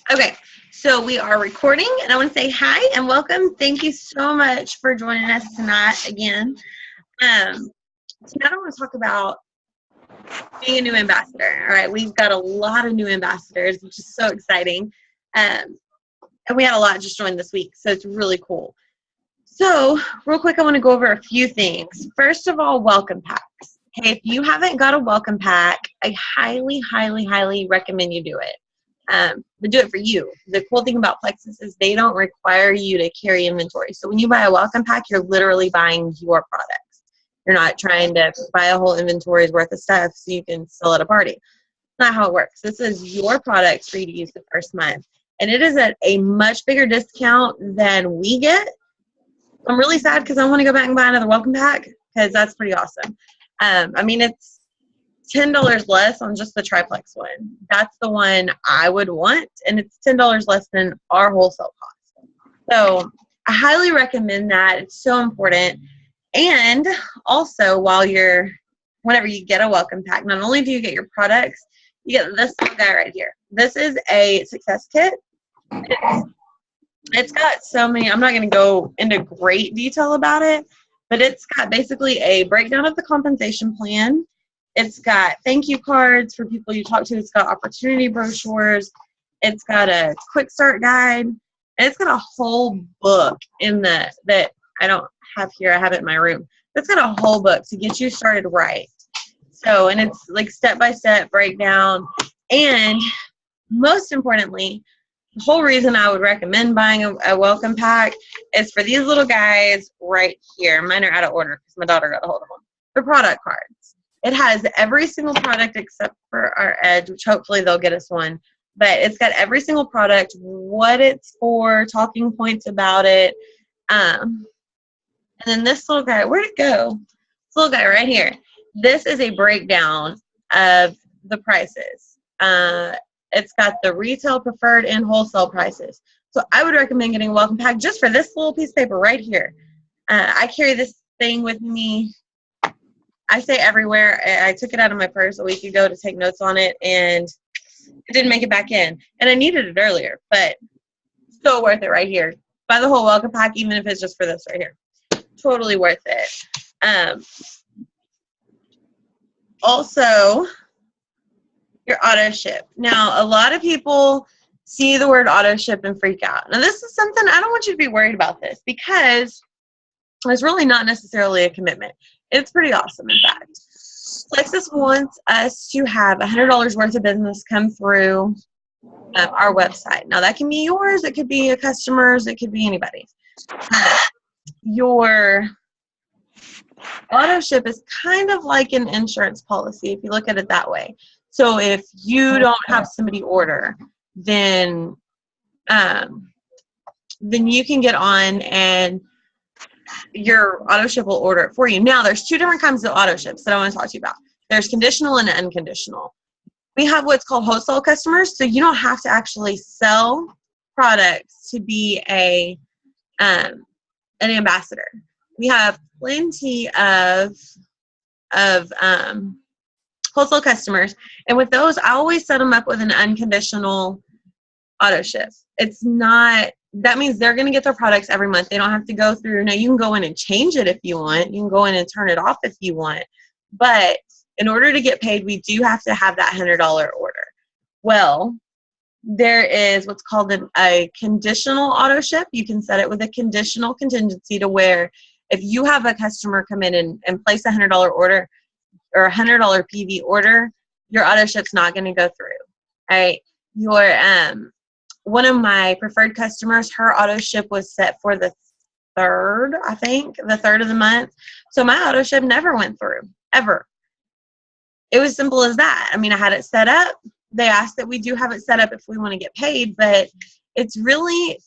Okay, so we are recording, and I want to say hi and welcome. Thank you so much for joining us tonight again. Tonight I want to talk about being a new ambassador. All right, we've got a lot of new ambassadors, which is so exciting. And we had a lot just join this week, so it's really cool. So, real quick, I want to go over a few things. First of all, welcome packs. Okay, if you haven't got a welcome pack, I highly, highly, highly recommend you do it. But do it for you. The cool thing about Plexus is they don't require you to carry inventory. So when you buy a welcome pack, you're literally buying your products. You're not trying to buy a whole inventory's worth of stuff so you can sell at a party. Not how it works. This is your products for you to use the first month. And it is at a much bigger discount than we get. I'm really sad because I want to go back and buy another welcome pack because that's pretty awesome. It's $10 less on just the triplex one. That's the one I would want, and it's $10 less than our wholesale cost. So I highly recommend that. It's so important. And also, whenever you get a welcome pack, not only do you get your products, you get this little guy right here. This is a success kit. It's got so many, I'm not going to go into great detail about it, but it's got basically a breakdown of the compensation plan. It's got thank you cards for people you talk to. It's got opportunity brochures. It's got a quick start guide. And it's got a whole book that I don't have here. I have it in my room. It's got a whole book to get you started right. So, and it's like step-by-step breakdown. And most importantly, the whole reason I would recommend buying a welcome pack is for these little guys right here. Mine are out of order because my daughter got a hold of them. The product cards. It has every single product except for our Edge, which hopefully they'll get us one. But it's got every single product, what it's for, talking points about it. And then this little guy, where'd it go? This little guy right here. This is a breakdown of the prices. It's got the retail, preferred, and wholesale prices. So I would recommend getting a welcome pack just for this little piece of paper right here. I carry this thing with me. I say everywhere. I took it out of my purse a week ago to take notes on it, and it didn't make it back in. And I needed it earlier, but still worth it right here. Buy the whole welcome pack, even if it's just for this right here. Totally worth it. Also, your auto ship. Now, a lot of people see the word auto ship and freak out. Now, this is something I don't want you to be worried about this because it's really not necessarily a commitment. It's pretty awesome, in fact. Plexus wants us to have $100 worth of business come through our website. Now, that can be yours. It could be a customer's. It could be anybody's. Your auto ship is kind of like an insurance policy if you look at it that way. So if you don't have somebody order, then you can get on and your auto ship will order it for you. Now, there's two different kinds of auto ships that I want to talk to you about. There's conditional and unconditional. We have what's called wholesale customers, so you don't have to actually sell products to be an ambassador. We have plenty of wholesale customers, and with those, I always set them up with an unconditional auto ship. It's not. That means they're going to get their products every month. They don't have to go through. Now, you can go in and change it if you want. You can go in and turn it off if you want. But in order to get paid, we do have to have that $100 order. Well, there is what's called a conditional auto ship. You can set it with a conditional contingency to where if you have a customer come in and place a $100 order or a $100 PV order, your auto ship's not going to go through. All right. One of my preferred customers, her auto ship was set for the third of the month. So my auto ship never went through, ever. It was simple as that. I had it set up. They asked that we do have it set up if we want to get paid, but it's really,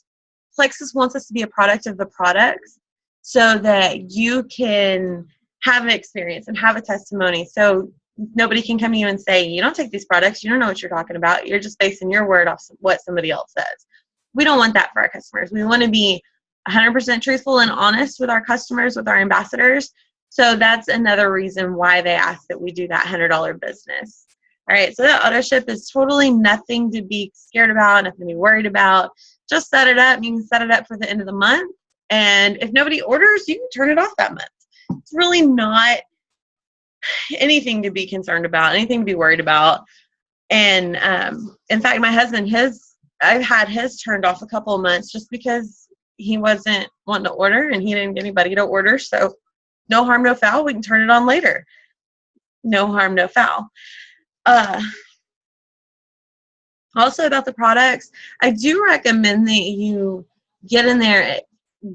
Plexus wants us to be a product of the products so that you can have an experience and have a testimony. So nobody can come to you and say, you don't take these products, you don't know what you're talking about, you're just basing your word off what somebody else says. We don't want that for our customers. We want to be 100% truthful and honest with our customers, with our ambassadors. So that's another reason why they ask that we do that $100 business. All right, so that auto ship is totally nothing to be scared about, nothing to be worried about. Just set it up. You can set it up for the end of the month. And if nobody orders, you can turn it off that month. It's really not anything to be concerned about, anything to be worried about. And in fact, my husband, I've had his turned off a couple of months just because he wasn't wanting to order and he didn't get anybody to order. So no harm, no foul. We can turn it on later. No harm, no foul. Also about the products, I do recommend that you get in there,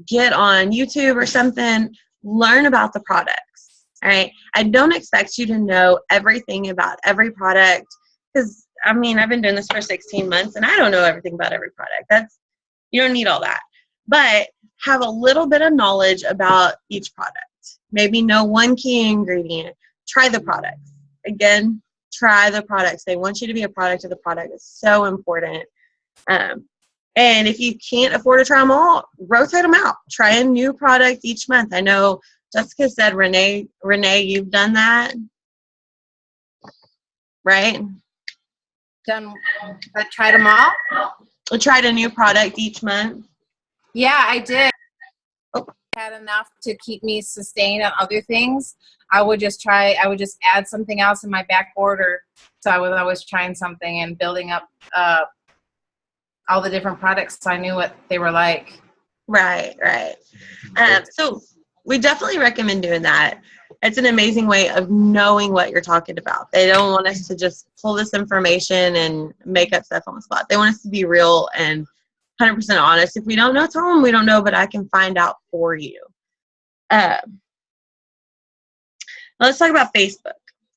get on YouTube or something, learn about the products. All right. I don't expect you to know everything about every product because, I mean, I've been doing this for 16 months and I don't know everything about every product. You don't need all that. But have a little bit of knowledge about each product. Maybe know one key ingredient. Try the products. Again, try the products. They want you to be a product of the product. It's so important. And if you can't afford to try them all, rotate them out. Try a new product each month. I know Jessica said, Renee, you've done that, right? I tried them all. I tried a new product each month. Yeah, I did. Had enough to keep me sustained on other things. I would just add something else in my back order. So I was always trying something and building up all the different products so I knew what they were like. Right. So we definitely recommend doing that. It's an amazing way of knowing what you're talking about. They don't want us to just pull this information and make up stuff on the spot. They want us to be real and 100% honest. If we don't know, tell them we don't know, but I can find out for you. Let's talk about Facebook.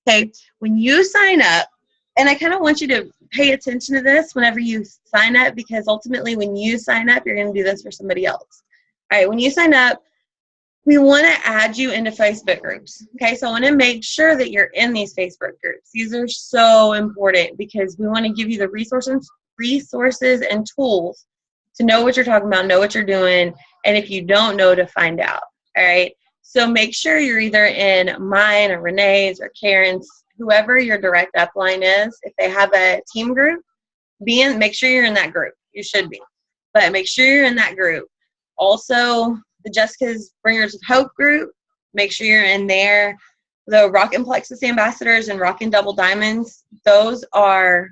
Okay, when you sign up, and I kind of want you to pay attention to this whenever you sign up, because ultimately when you sign up, you're going to do this for somebody else. All right, when you sign up, we want to add you into Facebook groups. Okay, so I want to make sure that you're in these Facebook groups. These are so important because we want to give you the resources and tools to know what you're talking about, know what you're doing, and if you don't know, to find out. All right, so make sure you're either in mine or Renee's or Karen's, whoever your direct upline is. If they have a team group, make sure you're in that group. You should be, but make sure you're in that group. Also, the Jessica's Bringers of Hope group, make sure you're in there. The Rockin' Plexus Ambassadors and Rockin' Double Diamonds, those are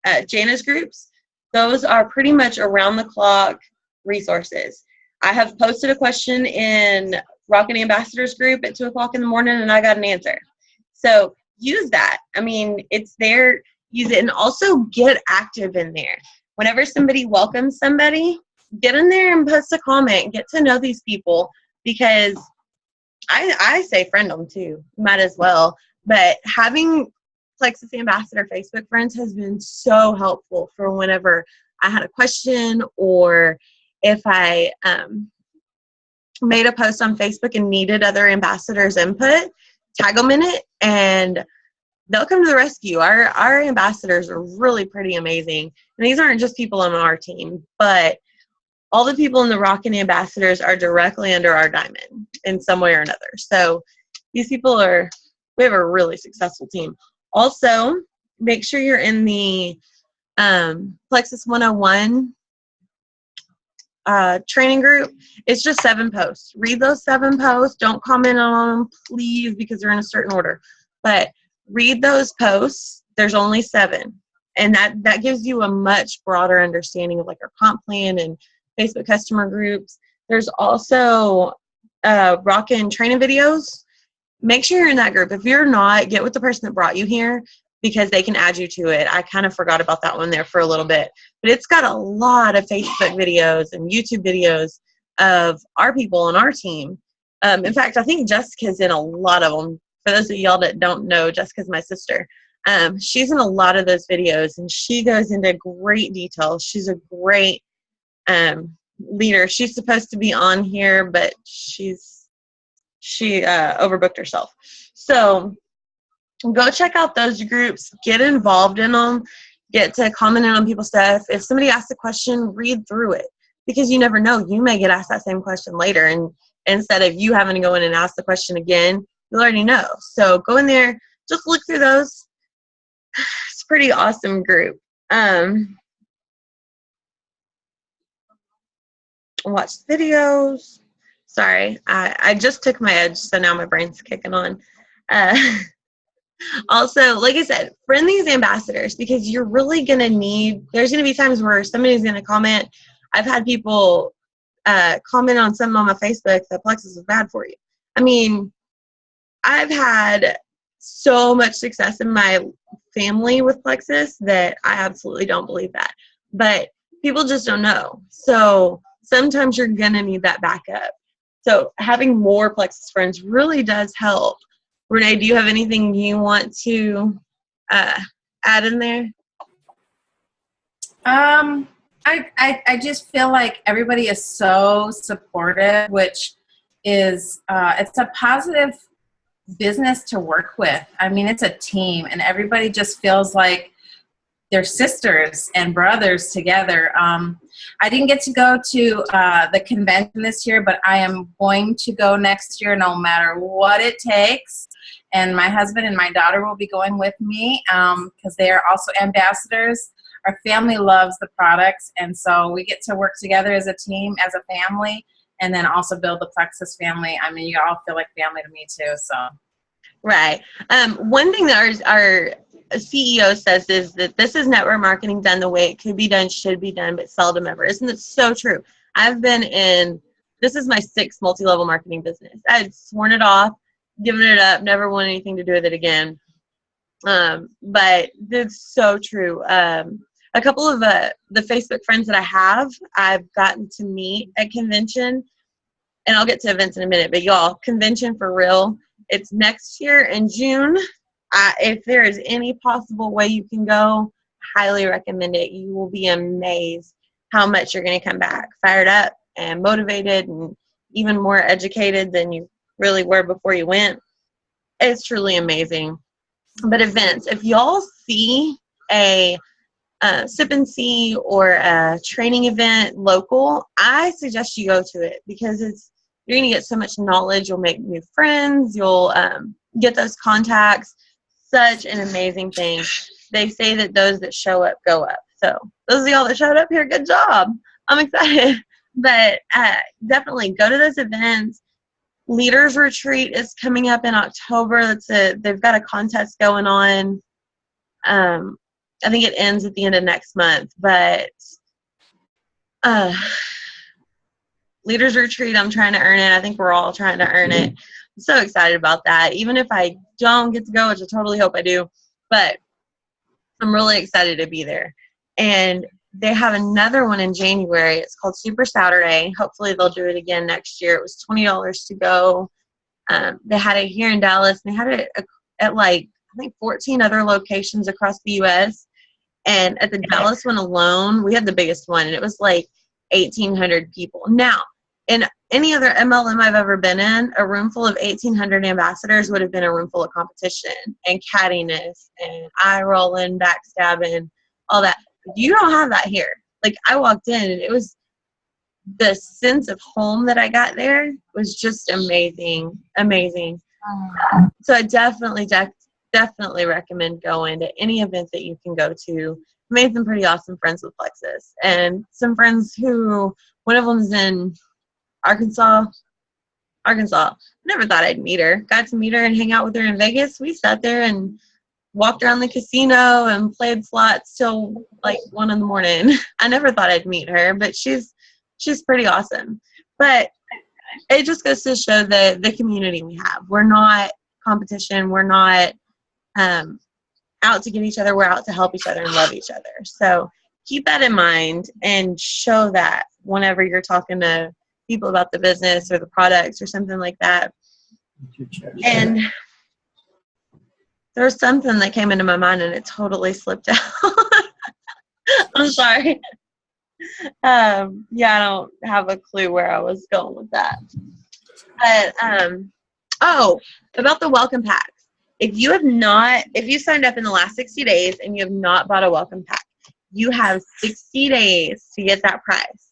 Jana's groups. Those are pretty much around the clock resources. I have posted a question in Rockin' Ambassadors group at 2 o'clock in the morning and I got an answer. So use that. I mean, it's there. Use it, and also get active in there. Whenever somebody welcomes somebody, get in there and post a comment. Get to know these people, because I say friend them too. Might as well. But having Plexus Ambassador Facebook friends has been so helpful for whenever I had a question, or if I made a post on Facebook and needed other ambassadors' input, tag them in it and they'll come to the rescue. Our ambassadors are really pretty amazing. And these aren't just people on our team, but all the people in the Rockin' Ambassadors are directly under our diamond in some way or another. So these people we have a really successful team. Also, make sure you're in the Plexus 101 training group. It's just 7 posts. Read those 7 posts. Don't comment on them, please, because they're in a certain order. But read those posts. There's only 7. And that gives you a much broader understanding of like our comp plan and Facebook customer groups. There's also Rockin' training videos. Make sure you're in that group. If you're not, get with the person that brought you here, because they can add you to it. I kind of forgot about that one there for a little bit. But it's got a lot of Facebook videos and YouTube videos of our people on our team. In fact, I think Jessica's in a lot of them. For those of y'all that don't know, Jessica's my sister. She's in a lot of those videos, and she goes into great detail. She's a great leader. She's supposed to be on here, but she overbooked herself. So go check out those groups. Get involved in them. Get to comment on people's stuff. If somebody asks a question, read through it, because you never know. You may get asked that same question later, and instead of you having to go in and ask the question again, you'll already know. So go in there, just look through those, It's a pretty awesome group. Watch videos. Sorry, I just took my edge, so now my brain's kicking on. Uh, Also, like I said, friend these ambassadors because you're really going to need, there's going to be times where somebody's going to comment. I've had people comment on something on my Facebook that Plexus is bad for you. I mean, I've had so much success in my family with Plexus that I absolutely don't believe that. But people just don't know. So sometimes you're going to need that backup. So having more Plexus friends really does help. Renee, do you have anything you want to add in there? I just feel like everybody is so supportive, which is it's a positive business to work with. I mean, it's a team, and everybody just feels like they're sisters and brothers together. I didn't get to go to the convention this year, but I am going to go next year no matter what it takes. And my husband and my daughter will be going with me because they are also ambassadors. Our family loves the products, and so we get to work together as a team, as a family, and then also build the Plexus family. I mean, you all feel like family to me too. So, right. One thing that our CEO says is that this is network marketing done the way it could be done, should be done, but seldom ever. Isn't it so true? I've been in, this is my 6th multi-level marketing business. I had sworn it off, given it up, never want anything to do with it again. But it's so true. A couple of the Facebook friends that I have, I've gotten to meet at convention, and I'll get to events in a minute, but y'all, convention for real, it's next year in June. If there is any possible way you can go, highly recommend it. You will be amazed how much you're going to come back fired up and motivated and even more educated than you really were before you went. It's truly amazing. But events, if y'all see a sip and see or a training event local, I suggest you go to it because you're going to get so much knowledge. You'll make new friends. You'll get those contacts. Such an amazing thing. They say that those that show up go up. So those of y'all that showed up here, good job. I'm excited. But definitely go to those events. Leaders Retreat is coming up in October. They've got a contest going on. I think it ends at the end of next month. But Leaders Retreat, I'm trying to earn it. I think we're all trying to earn it. I'm so excited about that. Even if I don't get to go, which I totally hope I do, but I'm really excited to be there. And they have another one in January. It's called Super Saturday. Hopefully they'll do it again next year. It was $20 to go. They had it here in Dallas, and they had it at like, I think 14 other locations across the U.S. And at the Dallas one alone, we had the biggest one, and it was like 1,800 people. Now, in any other MLM I've ever been in, a room full of 1,800 ambassadors would have been a room full of competition and cattiness and eye rolling, backstabbing, all that. You don't have that here. Like, I walked in, and it was the sense of home that I got there was just amazing, amazing. So I definitely recommend going to any event that you can go to. Made some pretty awesome friends with Plexus, and some friends who, one of them's in Arkansas. Never thought I'd meet her. Got to meet her and hang out with her in Vegas. We sat there and walked around the casino and played slots till like 1 a.m. I never thought I'd meet her, but she's pretty awesome. But it just goes to show the community we have. We're not competition. We're not out to get each other. We're out to help each other and love each other. So keep that in mind and show that whenever you're talking to people about the business or the products or something like that. And there's something that came into my mind and it totally slipped out. I'm sorry. I don't have a clue where I was going with that. But about the welcome packs. If you signed up in the last 60 days and you have not bought a welcome pack, you have 60 days to get that price.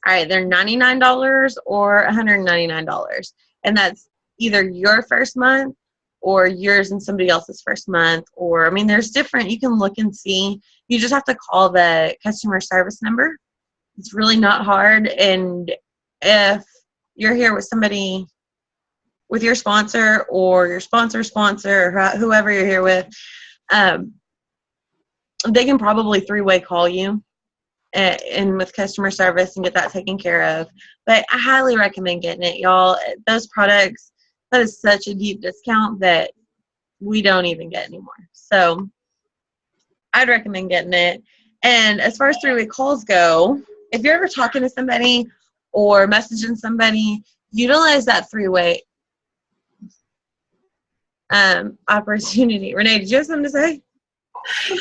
All right, they're $99 or $199. And that's either your first month or yours and somebody else's first month, or, I mean, there's different, you can look and see. You just have to call the customer service number. It's really not hard. And if you're here with somebody, with your sponsor or your sponsor, or whoever you're here with, they can probably three-way call you and with customer service and get that taken care of. But I highly recommend getting it, y'all. Those products, that is such a deep discount that we don't even get anymore. So I'd recommend getting it. And as far as three-way calls go, if you're ever talking to somebody or messaging somebody, utilize that three-way opportunity. Renee, did you have something to say?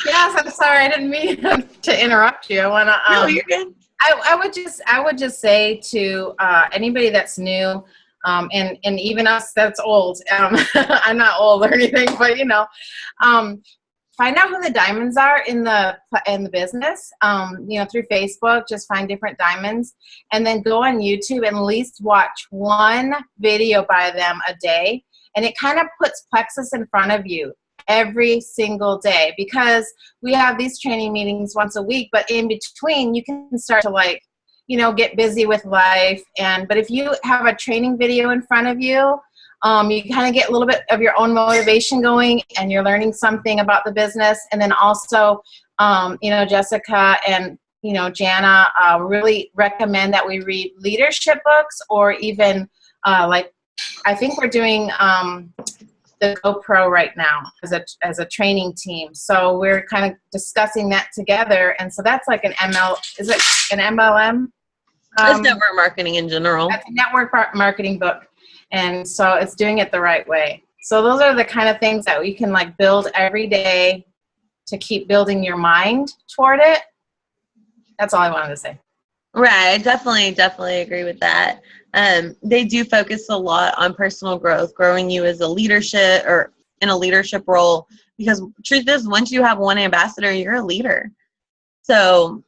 Yes, I'm sorry. I didn't mean to interrupt you. I want to. No, you're good. I would just say to anybody that's new, and even us that's old. I'm not old or anything, but find out who the diamonds are in the business. Through Facebook, just find different diamonds, and then go on YouTube and at least watch one video by them a day, and it kind of puts Plexus in front of you every single day, because we have these training meetings once a week, but in between you can start to get busy with life. But if you have a training video in front of you, you kind of get a little bit of your own motivation going, and you're learning something about the business. And then also, Jessica and Jana really recommend that we read leadership books, or even I think we're doing the GoPro right now as a training team. So we're kind of discussing that together. And so that's like is it an MLM? It's network marketing in general. That's a network marketing book. And so it's doing it the right way. So those are the kind of things that we can build every day to keep building your mind toward it. That's all I wanted to say. Right. I definitely agree with that. They do focus a lot on personal growth, growing you as a leadership or in a leadership role, because truth is, once you have one ambassador, you're a leader. So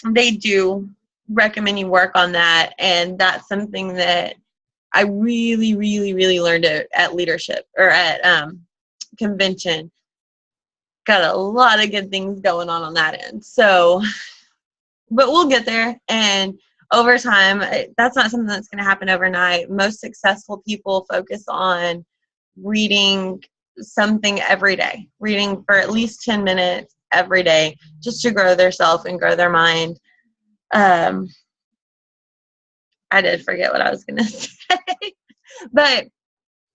they do recommend you work on that. And that's something that I really, really, really learned at leadership or at convention. Got a lot of good things going on that end. So, but we'll get there. And over time, that's not something that's going to happen overnight. Most successful people focus on reading something every day, reading for at least 10 minutes every day, just to grow their self and grow their mind. I did forget what I was going to say. But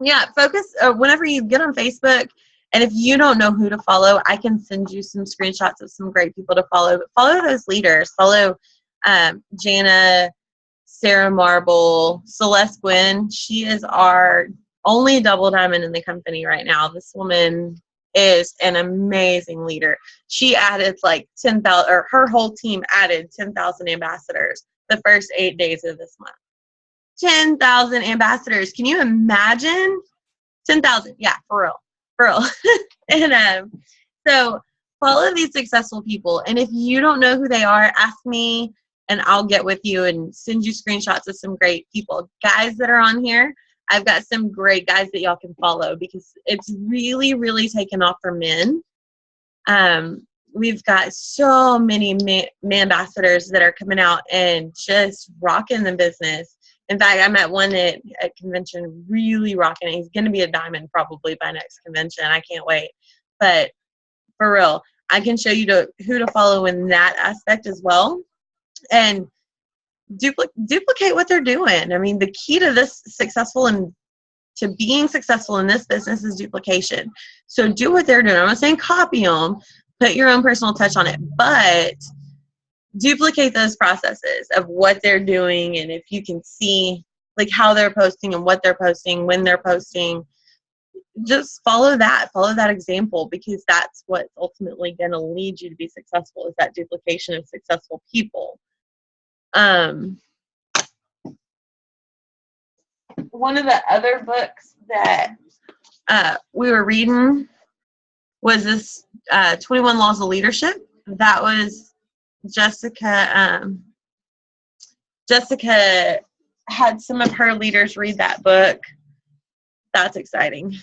yeah, focus whenever you get on Facebook. And if you don't know who to follow, I can send you some screenshots of some great people to follow. But follow those leaders. Follow Jana, Sarah Marble, Celeste Gwynn. She is our only double diamond in the company right now. This woman is an amazing leader. She added 10,000, or her whole team added 10,000 ambassadors the first 8 days of this month. 10,000 ambassadors. Can you imagine? 10,000. Yeah, for real. For real. And so follow these successful people. And if you don't know who they are, ask me and I'll get with you and send you screenshots of some great people. Guys that are on here, I've got some great guys that y'all can follow, because it's really, really taken off for men. We've got so many man ambassadors that are coming out and just rocking the business. In fact, I met one at convention really rocking it. He's going to be a diamond probably by next convention. I can't wait. But for real, I can show you who to follow in that aspect as well. And duplicate what they're doing. I mean, the key to to being successful in this business is duplication. So do what they're doing. I'm not saying copy them, put your own personal touch on it, but duplicate those processes of what they're doing. And if you can see how they're posting and what they're posting, when they're posting, just follow that example, because that's what's ultimately going to lead you to be successful, is that duplication of successful people. One of the other books that we were reading was this 21 Laws of Leadership. That was Jessica. Jessica had some of her leaders read that book. That's exciting.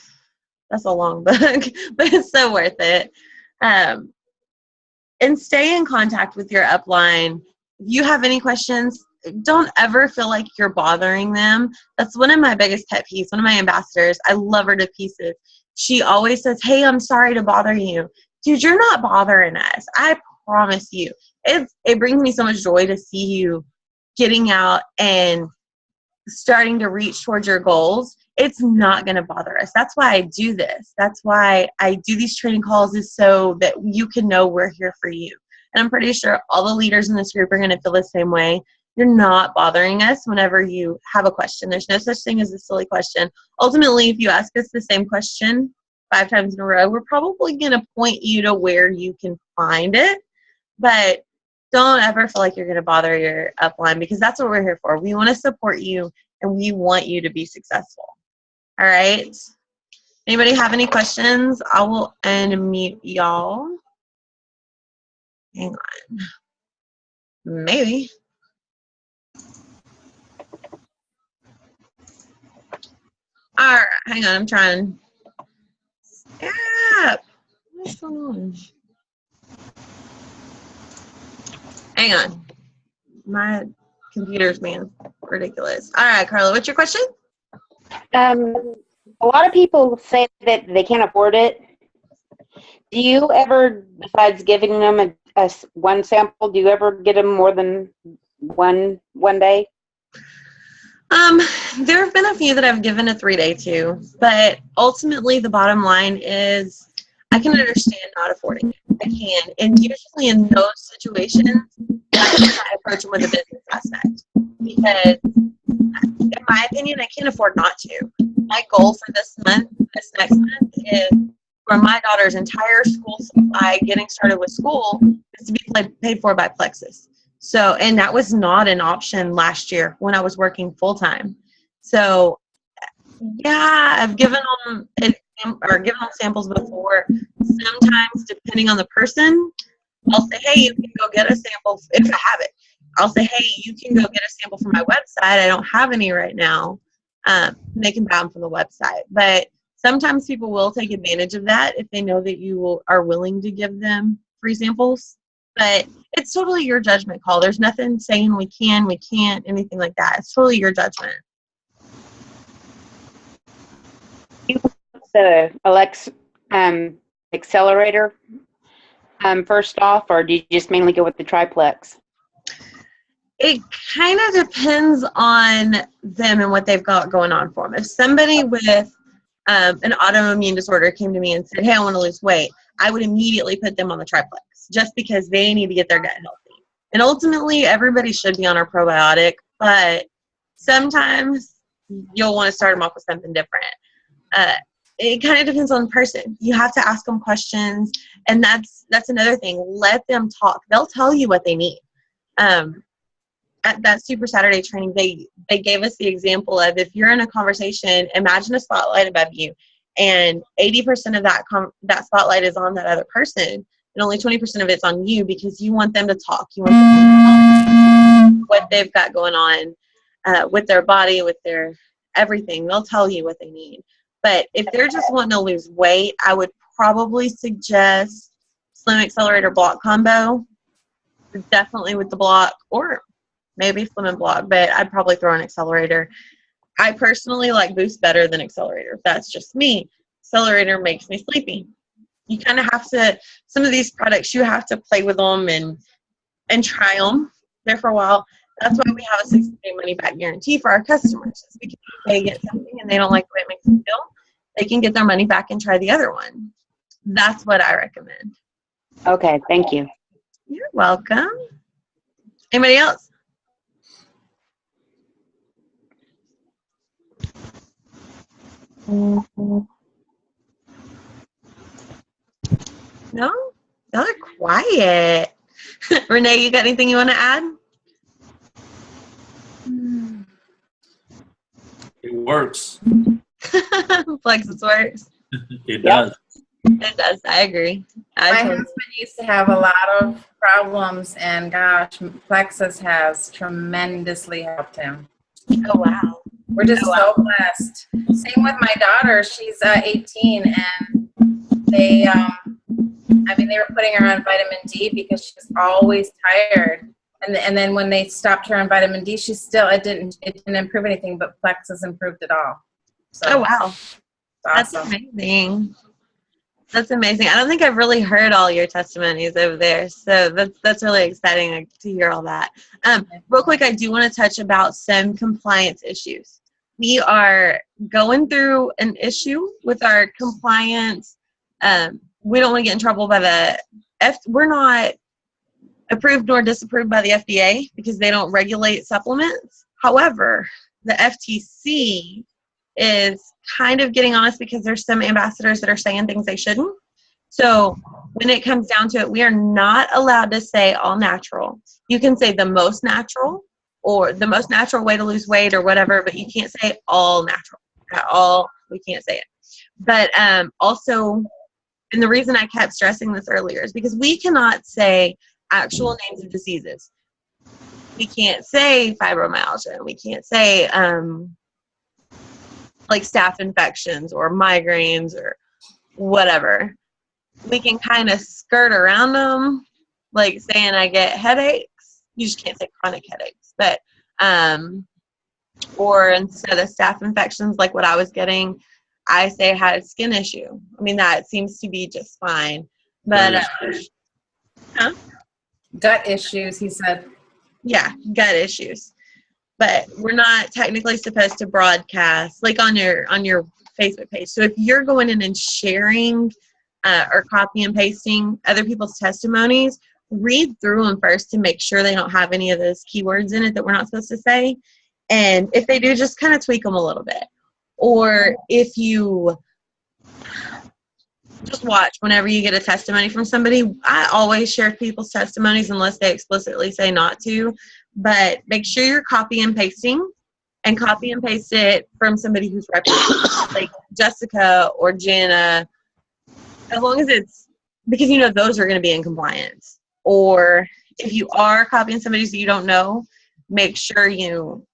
That's a long book, but it's so worth it. And stay in contact with your upline. If you have any questions, don't ever feel like you're bothering them. That's one of my biggest pet peeves. One of my ambassadors, I love her to pieces. She always says, hey, I'm sorry to bother you. Dude, you're not bothering us. I promise you. It brings me so much joy to see you getting out and starting to reach towards your goals. It's not going to bother us. That's why I do this. That's why I do these training calls, is so that you can know we're here for you. And I'm pretty sure all the leaders in this group are going to feel the same way. You're not bothering us whenever you have a question. There's no such thing as a silly question. Ultimately, if you ask us the same question 5 times in a row, we're probably going to point you to where you can find it. But don't ever feel like you're going to bother your upline, because that's what we're here for. We want to support you, and we want you to be successful. All right? Anybody have any questions? I will unmute y'all. Hang on. Maybe. All right, hang on. I'm trying. Stop. What's going on? Hang on. My computer's being ridiculous. All right, Carla, what's your question? A lot of people say that they can't afford it. Do you ever, besides giving them a one sample, do you ever get them more than one day? There have been a few that I've given a 3-day to, but ultimately the bottom line is I can understand not affording it. I can. And usually in those situations, that's when I approach them with a business aspect. Because in my opinion, I can't afford not to. My goal for this next month, is for my daughter's entire school supply getting started with school is to be paid for by Plexus. So, and that was not an option last year when I was working full time. So, yeah, I've given them samples before. Sometimes, depending on the person, I'll say, hey, you can go get a sample if I have it. I'll say, hey, you can go get a sample from my website. I don't have any right now. They can buy them from the website. But sometimes people will take advantage of that if they know that you are willing to give them free samples. But it's totally your judgment call. There's nothing saying we can, we can't, anything like that. It's totally your judgment. The accelerator first off, or do you just mainly go with the triplex? It kind of depends on them and what they've got going on for them. If somebody with an autoimmune disorder came to me and said, hey, I want to lose weight, I would immediately put them on the triplex just because they need to get their gut healthy. And ultimately, everybody should be on our probiotic, but sometimes you'll want to start them off with something different. It kind of depends on the person. You have to ask them questions, and that's another thing. Let them talk. They'll tell you what they need. At that Super Saturday training, they gave us the example of, if you're in a conversation, imagine a spotlight above you, and 80% of that spotlight is on that other person, and only 20% of it's on you, because you want them to talk. You want them to tell what they've got going on with their body, with their everything. They'll tell you what they need. But if they're just wanting to lose weight, I would probably suggest Slim Accelerator Block combo, definitely with the block, or maybe Slim and Block, but I'd probably throw an accelerator. I personally like Boost better than accelerator. That's just me. Accelerator makes me sleepy. You kind of have to, some of these products, you have to play with them and try them there for a while. That's why we have a 60-day money-back guarantee for our customers. It's because if they get something and they don't like the way it makes them feel, they can get their money back and try the other one. That's what I recommend. Okay, thank you. You're welcome. Anybody else? No? Y'all are quiet. Renee, you got anything you want to add? It works. Plexus works. It does. It does. I agree. My husband used to have a lot of problems, and gosh, Plexus has tremendously helped him. Oh, wow. We're just so blessed. Same with my daughter. She's 18, and they, they were putting her on vitamin D because she's always tired. And then when they stopped her on vitamin D, she still it didn't improve anything, but Plexus improved it all. So, Oh wow, that's awesome. amazing. That's amazing. I don't think I've really heard all your testimonies over there, so that's really exciting to hear all that. Real quick, I do want to touch about some compliance issues. We are going through an issue with our compliance. We don't want to get in trouble by the we're not approved nor disapproved by the FDA because they don't regulate supplements. However, the FTC is kind of getting on us because there's some ambassadors that are saying things they shouldn't. So when it comes down to it, we are not allowed to say all natural. You can say the most natural or the most natural way to lose weight or whatever, but you can't say all natural at all. We can't say it. But also, and the reason I kept stressing this earlier is because we cannot say actual names of diseases. We can't say fibromyalgia. We can't say like staph infections or migraines or whatever. We can kind of skirt around them, like saying I get headaches. You just can't say chronic headaches. But or instead of staph infections like what I was getting, I say I had a skin issue. I mean, that seems to be just fine. But gut issues, he said. Yeah, gut issues. But we're not technically supposed to broadcast like on your Facebook page. So if you're going in and sharing or copy and pasting other people's testimonies, read through them first to make sure they don't have any of those keywords in it that we're not supposed to say. And if they do, just kind of tweak them a little bit. Or if you just watch whenever you get a testimony from somebody. I always share people's testimonies unless they explicitly say not to. But make sure you're copy and pasting, and copy and paste it from somebody who's reputable, like Jessica or Jana, as long as it's, because you know those are going to be in compliance. Or if you are copying somebody that you don't know, make sure you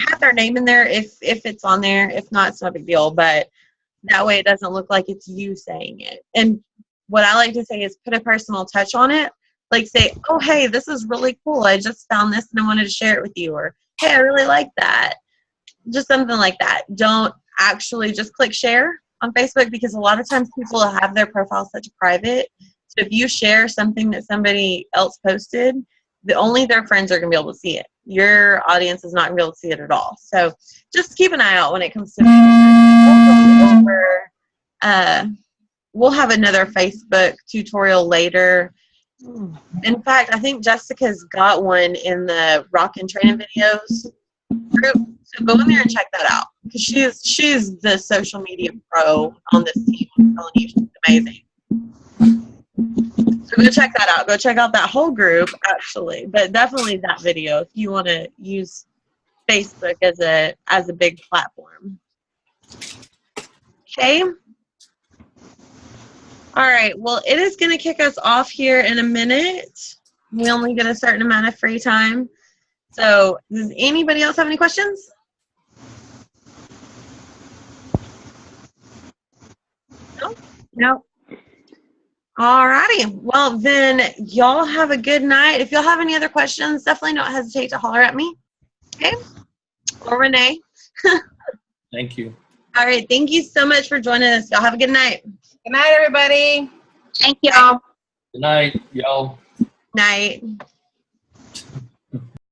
have their name in there if it's on there. If not, it's not a big deal, but that way it doesn't look like it's you saying it. And what I like to say is put a personal touch on it. Like say, oh, hey, this is really cool. I just found this and I wanted to share it with you. Or, hey, I really like that. Just something like that. Don't actually just click share on Facebook, because a lot of times people have their profile such private. So if you share something that somebody else posted, only their friends are going to be able to see it. Your audience is not going to be able to see it at all. So just keep an eye out when it comes to we'll have another Facebook tutorial later. In fact, I think Jessica's got one in the Rock and Training Videos group. So go in there and check that out, because she's the social media pro on this team. I'm telling you, she's amazing. So go check that out. Go check out that whole group, actually, but definitely that video if you want to use Facebook as a big platform. Okay. All right. Well, it is going to kick us off here in a minute. We only get a certain amount of free time. So does anybody else have any questions? No. All righty. Well, then y'all have a good night. If y'all have any other questions, definitely don't hesitate to holler at me. Okay? Or Renee. Thank you. All right. Thank you so much for joining us. Y'all have a good night. Good night, everybody. Thank y'all. Good night, y'all. Night.